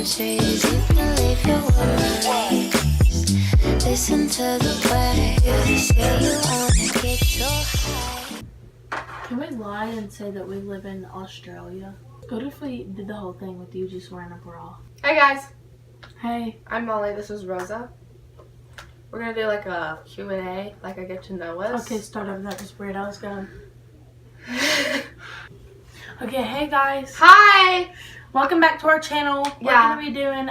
trees, you can leave your worries. Listen to the waves, say you wanna get so high. Can we lie and say that we live in Australia? What if we did the whole thing with you just wearing a bra? Hey guys, Hey. I'm Molly, this is Rosa. We're gonna do like a Q&A, like a get to know us. Okay, start over. That was weird. I was going. Okay, hey guys. Hi! Welcome back to our channel. We're Yeah. going to be doing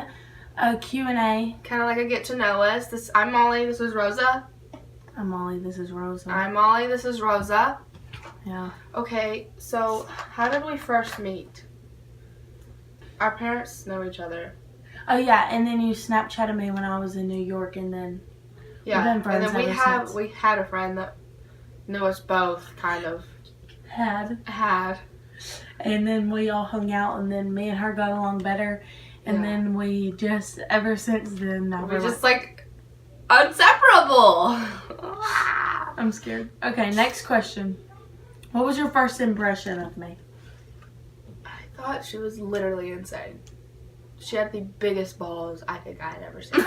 a Q&A. Kind of like a get to know us. I'm Molly, this is Rosa. I'm Molly. This is Rosa. I'm Molly, this is Rosa. Yeah. Okay, so how did we first meet? Our parents know each other. Oh yeah, and then you Snapchatted me when I was in New York, and then Yeah, been friends and then ever since. we had a friend that knew us both, kind of. had. And then we all hung out, and then me and her got along better, and Yeah. then we just ever since then. We're just like inseparable. I'm scared. Okay, next question. What was your first impression of me? I thought she was literally insane. She had the biggest balls I think I had ever seen.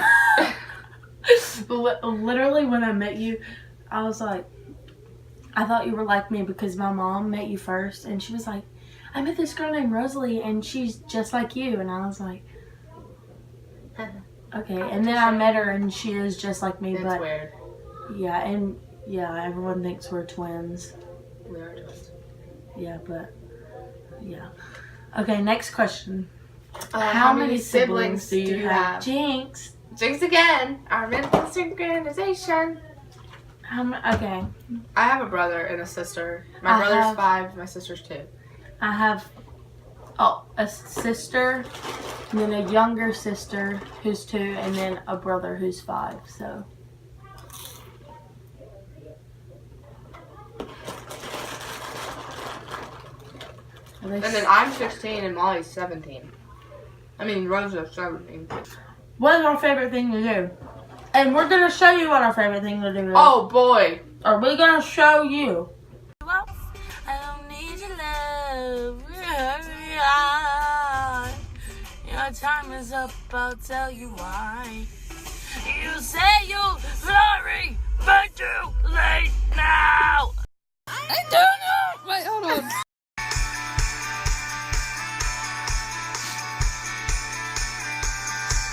Literally, when I met you, I was like, I thought you were like me because my mom met you first, and she was like, I met this girl named Rosalie, and she's just like you. And I was like, okay. And then I met her, and she is just like me. It's but weird. yeah, and yeah, everyone thinks we're twins. We are twins. Yeah, but yeah. Okay, next question. How many siblings do you have? Jinx. Jinx again. Our mental synchronization. Okay. I have a brother and a sister. My brother's 5, my sister's 2. I have a sister, and then a younger sister who's 2, and then a brother who's 5. So. And then I'm 16 and Molly's 17. I mean, Rosa's 17. What is our favorite thing to do? And we're gonna show you what our favorite thing to do is. Oh boy! Are we gonna show you? I don't need your love. Your time is up, I'll tell you why. You say you're sorry, but too late now. I don't know. Wait, hold on.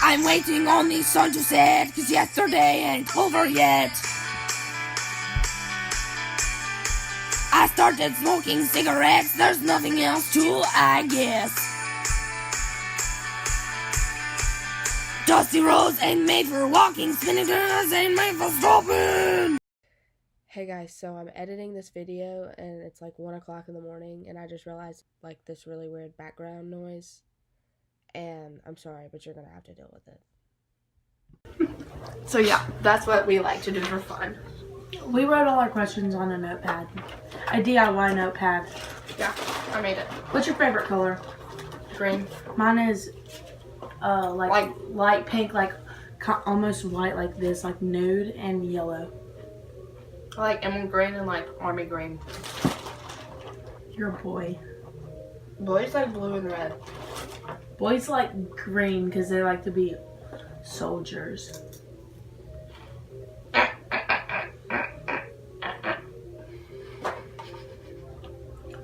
I'm waiting on the sun to set, cause yesterday ain't over yet. I started smoking cigarettes, there's nothing else to, I guess. Dusty roads ain't made for walking, spinning turns ain't made for stopping. Hey guys, so I'm editing this video and it's like 1 o'clock in the morning and I just realized like this really weird background noise. And I'm sorry, but you're gonna have to deal with it. So yeah, that's what we like to do for fun. We wrote all our questions on a notepad. A DIY notepad. Yeah, I made it. What's your favorite color? Green. Mine is like light pink, like almost white, like this, like nude, and yellow. I like emerald green and like army green. You're a boy. Boys like blue and red. Boys like green because they like to be soldiers.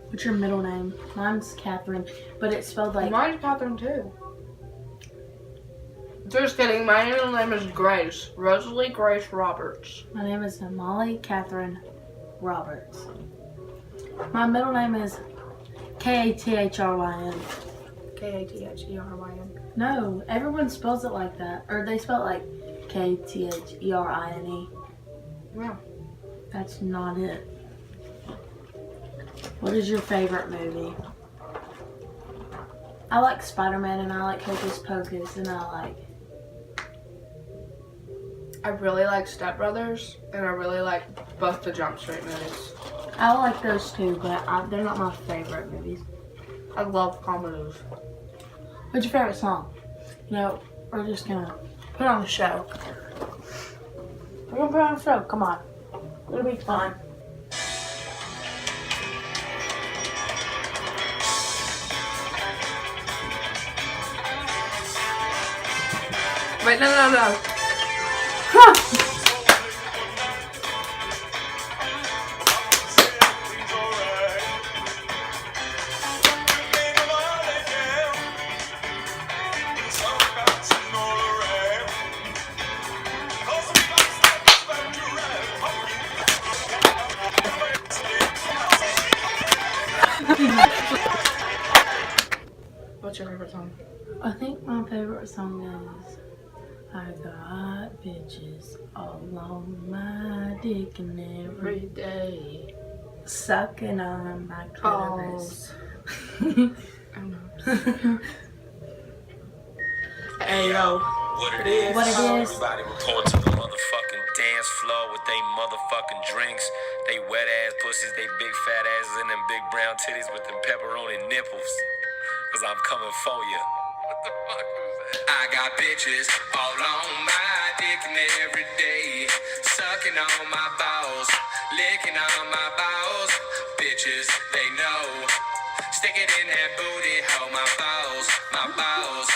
What's your middle name? Mine's Catherine, but it's spelled like... Mine's Catherine too. Just kidding, my middle name is Grace. Rosalie Grace Roberts. My name is Molly Catherine Roberts. My middle name is Kathryn. Katheryn. No, everyone spells it like that. Or they spell it like Kathrine. Yeah. That's not it. What is your favorite movie? I like Spider-Man, and I like Hocus Pocus, and I really like Step Brothers, and I really like both the Jump Street movies. I like those too, but they're not my favorite movies. I love comedies. What's your favorite song? No, we're just gonna put on the show. We're gonna put on the show. Come on, it'll be fun. Wait, no. What's your favorite song? I think my favorite song is I got bitches all on my dick and every day. sucking on my clitoris. Hey yo. What it is. What it is. Everybody report to the motherfucking dance floor with they motherfucking drinks. They wet ass pussies, they big fat asses, and them big brown titties with them pepperoni nipples. Cause I'm coming for you. What the fuck was that? I got bitches all on my dick and every day. Sucking on my balls, licking on my balls. Bitches, they know. Stick it in that booty hole, my balls, my balls.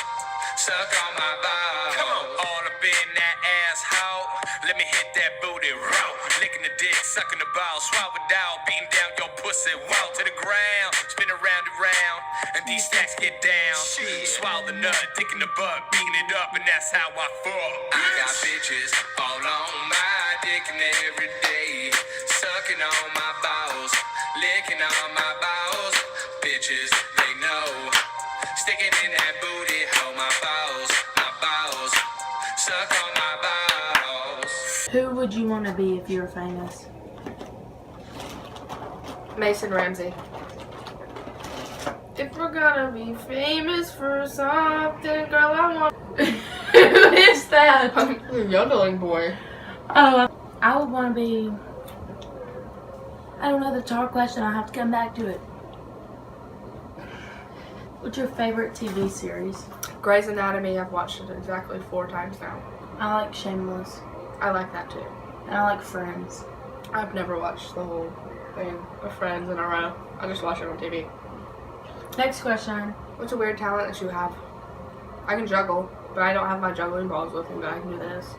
Suck on my balls. Come on, all up in that asshole. Let me hit that booty roll. Licking the dick, sucking the balls, swallow it down, beating down your pussy, wall to the ground, spin around and round, and these stacks get down. Swallow the nut, dick in the butt, beating it up, and that's how I fuck. I got bitches all on my dick and every day, sucking on my balls, licking on my balls. Bitches, they know. Sticking in that booty, hold my balls, suck on my balls. Who would you want to be if you were famous? Mason Ramsey. If we're gonna be famous for something, girl, I want. Who is that? A yodeling boy. Oh, I would want to be. I don't know, that's a hard question. I'll have to come back to it. What's your favorite TV series? Grey's Anatomy, I've watched it exactly 4 times now. I like Shameless. I like that too. And I like Friends. I've never watched the whole thing of Friends in a row. I just watch it on TV. Next question. What's a weird talent that you have? I can juggle, but I don't have my juggling balls with me, but I can do this.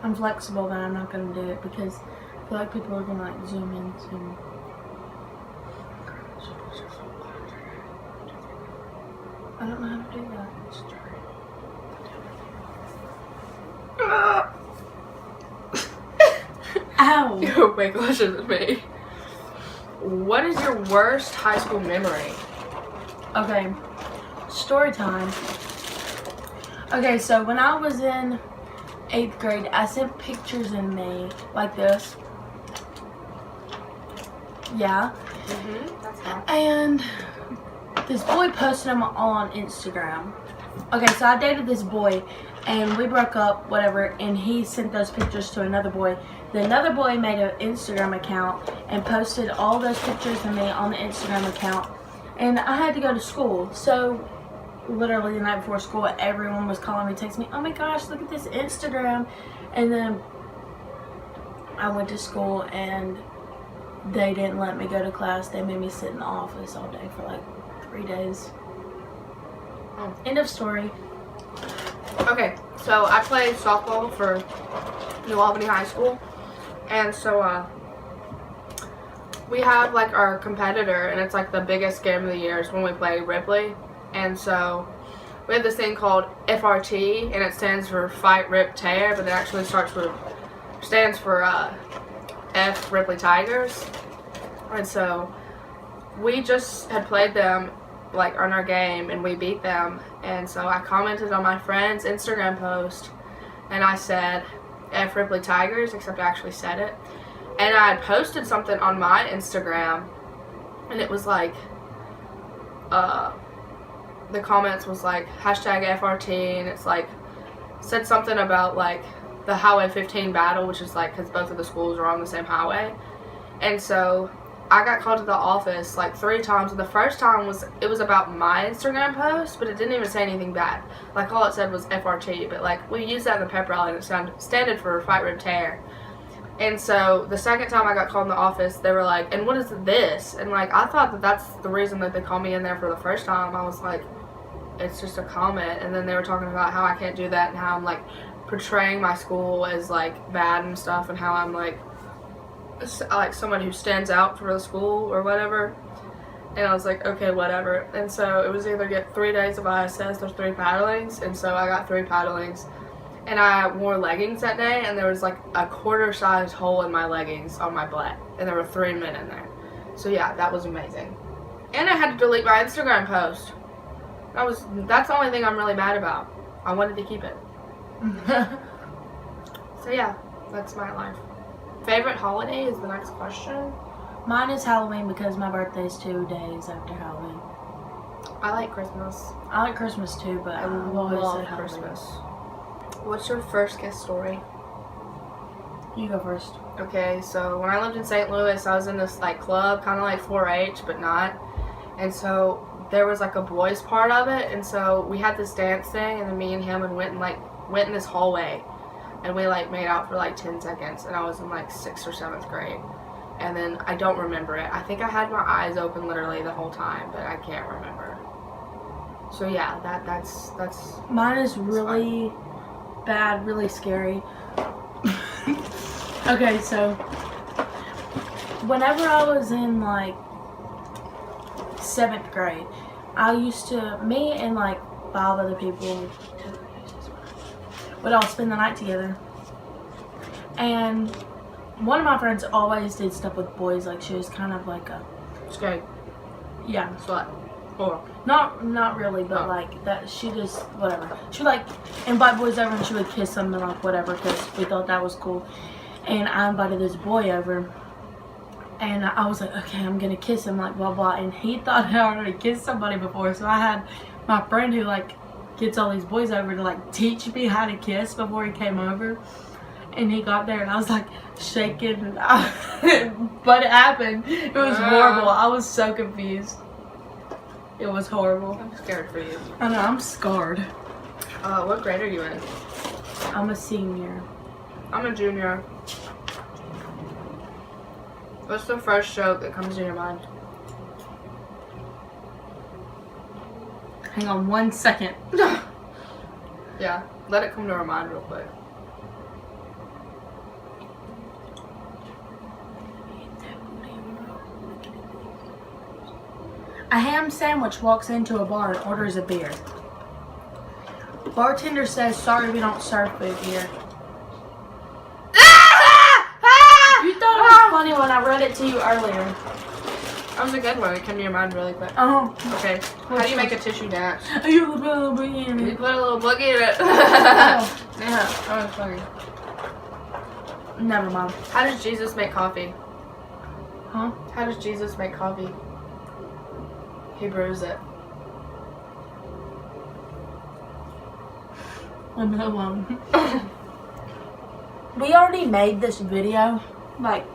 I'm flexible, but I'm not going to do it because I feel like people are going to like zoom in. I don't know how to do that. Ow! You're way closer than me. What is your worst high school memory? Okay, story time. Okay, so when I was in 8th grade, I sent pictures in May like this. Yeah. That's fine. And this boy posted them on Instagram. Okay, so I dated this boy and we broke up, whatever, and he sent those pictures to another boy. The another boy made an Instagram account and posted all those pictures of me on the Instagram account. And I had to go to school. So literally the night before school, everyone was calling me, texting me, oh my gosh, look at this Instagram. And then I went to school and they didn't let me go to class. They made me sit in the office all day for like 3 days. Oh. End of story. Okay, so I played softball for New Albany High School, and so we have like our competitor, and it's like the biggest game of the year is when we play Ripley, and so we have this thing called FRT, and it stands for Fight, Rip, Tear, but it actually stands for F Ripley Tigers, and so we just had played them like on our game and we beat them, and so I commented on my friend's Instagram post and I said F Ripley Tigers, except I actually said it, and I had posted something on my Instagram and it was like the comments was like hashtag FRT, and it's like said something about like the Highway 15 battle, which is like because both of the schools are on the same highway. And so I got called to the office like 3 times, and the first time was about my Instagram post, but it didn't even say anything bad. Like all it said was FRT, but like we used that in the pep rally and it standed for Fight, Rip, Tear. And so the second time I got called in the office, they were like, and what is this? And like I thought that that's the reason that they called me in there for the first time. I was like, it's just a comment. And then they were talking about how I can't do that and how I'm like portraying my school as like bad and stuff, and how I'm like someone who stands out for the school or whatever. And I was like, okay, whatever. And so it was either get 3 days of ISS or 3 paddlings. And so I got 3 paddlings. And I wore leggings that day, and there was like a quarter-sized hole in my leggings on my butt. And there were 3 men in there. So yeah, that was amazing. And I had to delete my Instagram post. That's the only thing I'm really mad about. I wanted to keep it. So yeah, that's my life. Favorite holiday is the next question. Mine is Halloween because my birthday is 2 days after Halloween. I like Christmas. I like Christmas too, but I I've always love said Halloween. Christmas. What's your first kiss story? You go first. Okay, so when I lived in St. Louis, I was in this like club, kind of like 4-H, but not. And so there was like a boys part of it, and so we had this dance thing, and then me and him went in this hallway, and we like made out for like 10 seconds, and I was in like 6th or 7th grade. And then I don't remember it. I think I had my eyes open literally the whole time, but I can't remember. So yeah, that's Mine is really bad, really scary. Okay, so whenever I was in like 7th grade, me and like 5 other people would all spend the night together. And one of my friends always did stuff with boys. Like, she was kind of like a... scary. Yeah. Slut. Or Not really, but Oh. like that. She just whatever. She would like invite boys over and she would kiss them and like whatever because we thought that was cool. And I invited this boy over, and I was like, okay, I'm gonna kiss him, like blah blah. And he thought I already kissed somebody before, so I had my friend who like gets all these boys over to like teach me how to kiss before he came over. And he got there and I was like shaking, but it happened. It was horrible. I was so confused. It was horrible. I'm scared for you. I know, I'm scarred. What grade are you in? I'm a senior. I'm a junior. What's the first joke that comes to your mind? Hang on 1 second. Yeah, let it come to our mind real quick. A ham sandwich walks into a bar and orders a beer. Bartender says, sorry, we don't serve food here. You thought it was funny when I read it to you earlier. That was a good one. It came to your mind really quick. Oh. Okay, how do you make a tissue dance? You put a little bit in You it. put a little boogie in it. Oh, Yeah, that was funny. never mind. How does Jesus make coffee? Huh? How does Jesus make coffee? He brews it. Another one. We already made this video, like,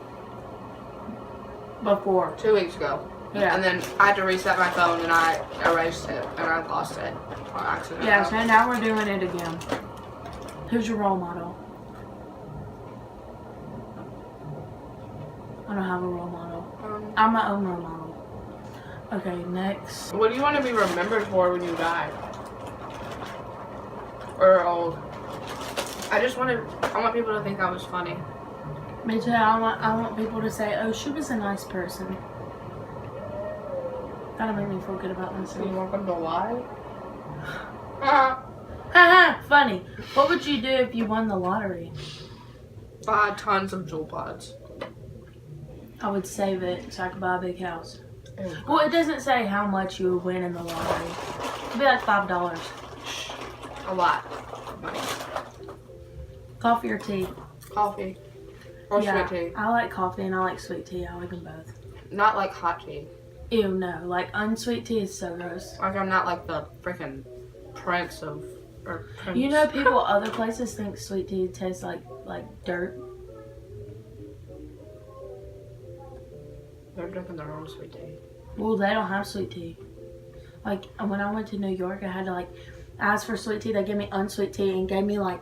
before. 2 weeks ago. Yeah. And then I had to reset my phone and I erased it and I lost it on accident. Yeah, so now we're doing it again. Who's your role model? I don't have a role model. I'm my own role model. Okay, next. What do you want to be remembered for when you die? Or old? I want people to think I was funny. Me too. I want people to say, oh, she was a nice person. That'll make me feel good about You myself. want them to lie? Haha, funny. What would you do if you won the lottery? Buy tons of jewel pods. I would save it so I could buy a big house. Ew. Well, it doesn't say how much you would win in the lottery. It'd be like $5. A lot of money. Coffee or tea? Coffee. Or Yeah, sweet tea. I like coffee and I like sweet tea. I like them both. Not like hot tea. Ew, no. Like, unsweet tea is so gross. Like I'm not like the freaking prince of... Or prince. You know, people other places think sweet tea tastes like dirt. They're drinking their own sweet tea. Well, they don't have sweet tea. Like, when I went to New York, I had to, like, ask for sweet tea. They gave me unsweet tea and gave me, like,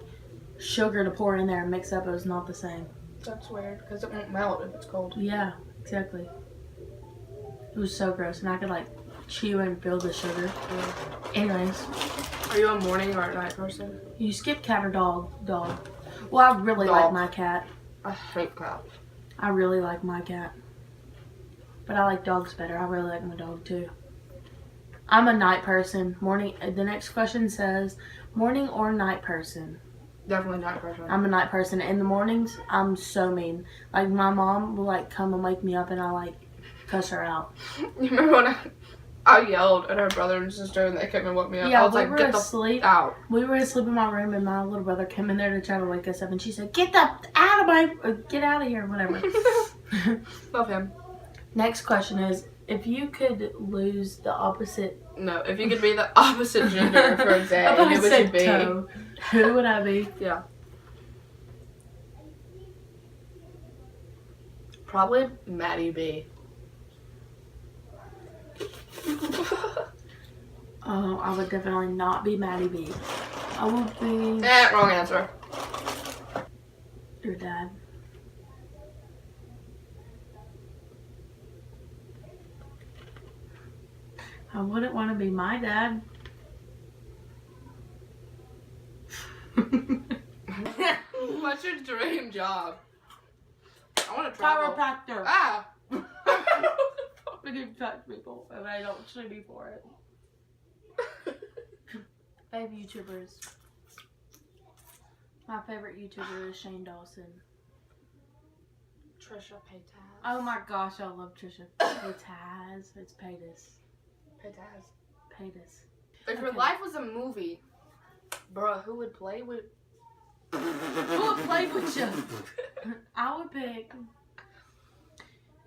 sugar to pour in there and mix up. It was not the same. That's weird, because it won't melt if it's cold. Yeah, exactly. It was so gross. And I could, like, chew and feel the sugar. Anyways, Are you a morning or a night person? you skip cat or dog? Dog. Well, I really like Dog. my cat. I hate cats. I really like my cat. But I like dogs better. I really like my dog too. I'm a night person. Morning. The next question says, morning or night person? Definitely night person. I'm a night person. In the mornings, I'm so mean. Like, my mom will, like, come and wake me up and I, like, cuss her out. You remember when I yelled at her brother and sister and they came and woke me up? Yeah, I was we like, were get the asleep. out. We were asleep in my room and my little brother came in there to try to wake us up and she said, get out of here, whatever. Love him. Next question is, if you could lose the opposite... No, if you could be the opposite gender for a day, who would you opposite be? toe, who would I be? Yeah. Probably Maddie B. Oh, I would definitely not be Maddie B. I would be Wrong answer. your dad. I wouldn't want to be my dad. What's your dream job? I want to travel. Chiropractor. Ah! I can touch people and I don't sue me for it. Babe YouTubers. My favorite YouTuber is Shane Dawson. Trisha Paytas. Oh my gosh, I love Trisha Paytas. It's Paytas. Paytas. Paytas. If your Okay. life was a movie, bruh, who would play with? Who would play with you? I would pick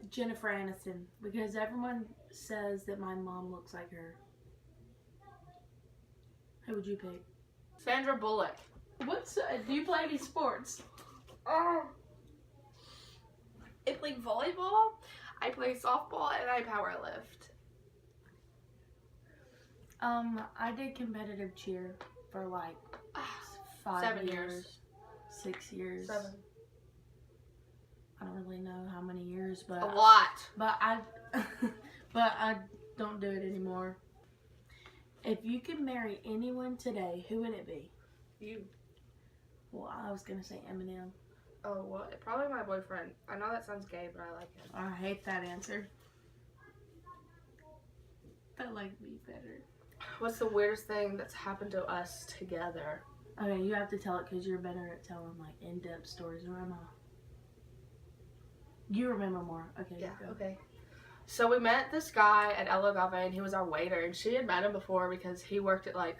Jennifer Aniston because everyone says that my mom looks like her. Who would you pick? Sandra Bullock. Do you play any sports? I play volleyball, I play softball, and I powerlift. I did competitive cheer for like 5 7 years. years. 6 years. 7. I don't really know how many years, but A lot. But I don't do it anymore. If you could marry anyone today, who would it be? You. Well, I was gonna say Eminem. Oh, well, probably my boyfriend. I know that sounds gay, but I like him. I hate that answer. I like me better. What's the weirdest thing that's happened to us together? Okay, you have to tell it because you're better at telling like in-depth stories. Or am I? You remember more. Okay. Yeah, Go. okay. So we met this guy at El Agave, and he was our waiter, and she had met him before because he worked at like...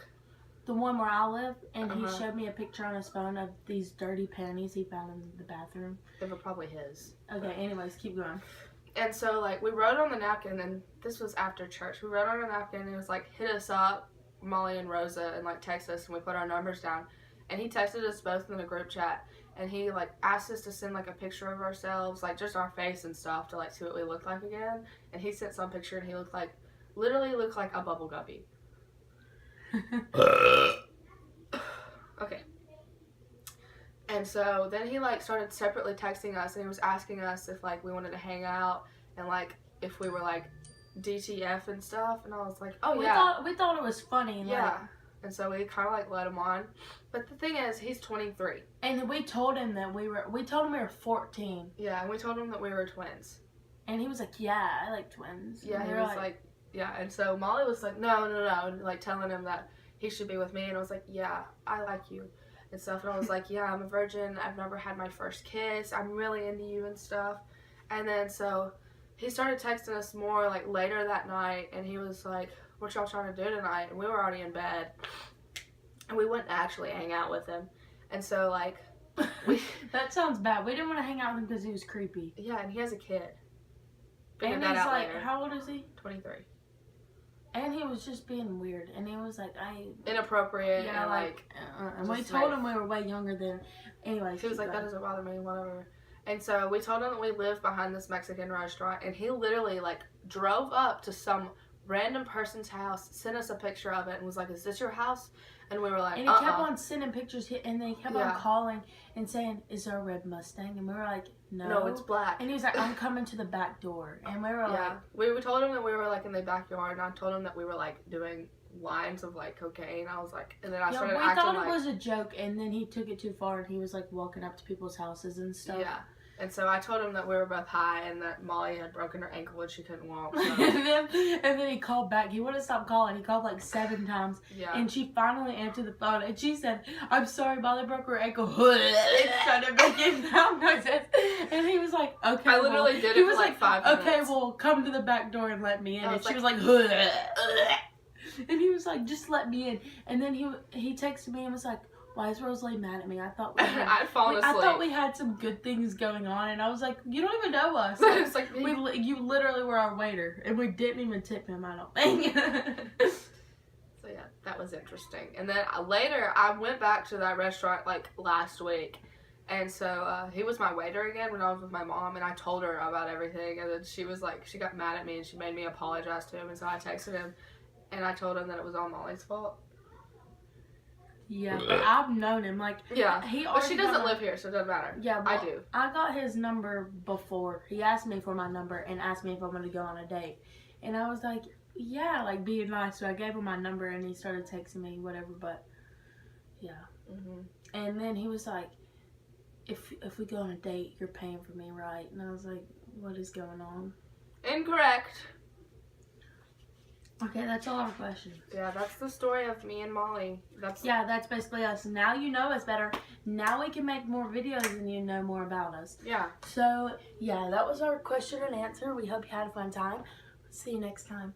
The one where I live, and Uh-huh. he showed me a picture on his phone of these dirty panties he found in the bathroom. They were probably his. Okay, anyways, keep going. And so, like, we wrote on the napkin, and this was after church. We wrote on a napkin, and it was like, hit us up, Molly and Rosa, and like text us, and we put our numbers down. And he texted us both in a group chat, and he like asked us to send like a picture of ourselves, like just our face and stuff, to like see what we looked like again. And he sent some picture, and he looked like, literally looked like a bubble guppy. Okay. And so then he like started separately texting us, and he was asking us if like we wanted to hang out and like if we were like DTF and stuff. And I was like, oh yeah. We thought it was funny. Yeah. Like, And so we kind of like led him on. But the thing is, he's 23. and we told him that we told him we were 14. Yeah, and we told him that we were twins. And he was like, yeah, I like twins. Yeah, And he we were was like, yeah. And so Molly was like, no, and like telling him that he should be with me. And I was like, yeah, I like you and stuff. And I was like, yeah, I'm a virgin. I've never had my first kiss. I'm really into you and stuff. And then so he started texting us more like later that night. And he was like, what y'all trying to do tonight? And we were already in bed. And we wouldn't actually hang out with him. And so like, that sounds bad. We didn't want to hang out with him because he was creepy. yeah, and he has a kid. And Figured he's that out like, later. how old is he? 23. And he was just being weird. And he was like, Inappropriate. yeah, and like, and we just told like- him we were way younger than, anyways. he was like, that doesn't bother me, whatever. And so we told him that we lived behind this Mexican restaurant, and he literally like drove up to some random person's house, sent us a picture of it, and was like, is this your house? And we were like, And he kept on sending pictures, and they kept on Yeah. calling and saying, "Is there a red Mustang?" And we were like, "No, No, it's black. And he was like, "I'm coming to the back door," and we were Yeah, like, we told him that we were like in the backyard, and I told him that we were like doing lines of like cocaine. I was like, and then I "Yeah, started we acting thought like, it was a joke," and then he took it too far, and he was like walking up to people's houses and stuff. yeah. And so I told him that we were both high and that Molly had broken her ankle and she couldn't walk. So, and then he called back. He wouldn't stop calling. He called like 7 times. yeah. And she finally answered the phone, and she said, "I'm sorry, Molly broke her ankle." And started making loud noises. And he was like, "Okay." I literally did it He for was like 5 minutes. "Okay, well, come to the back door and let me in." I And was she like, was like, and he was like, "Just let me in." And then he texted me and was like, "Why is Rosalie mad at me? I thought we had, I'd fallen I asleep. thought we had some good things going on." And I was like, "You don't even know us." It's like, You literally were our waiter, and we didn't even tip him, I don't think. So yeah, that was interesting. And then later, I went back to that restaurant like last week, and so he was my waiter again when I was with my mom, and I told her about everything, and then she was like, she got mad at me, and she made me apologize to him, and so I texted him, and I told him that it was all Molly's fault. Yeah, but I've known him, like, Yeah, he but she already doesn't got- live here, so it doesn't matter. Yeah, I well, do. I got his number before. He asked me for my number and asked me if I wanted to go on a date. And I was like, yeah, like being nice. So I gave him my number and he started texting me, whatever, but yeah. Mhm. And then he was like, if we go on a date, you're paying for me, right? And I was like, what is going on? Incorrect. Okay, that's all our questions. Yeah, that's the story of me and Molly. That's Yeah, that's basically us. Now you know us better. Now we can make more videos and you know more about us. yeah. So, yeah, that was our question and answer. We hope you had a fun time. See you next time.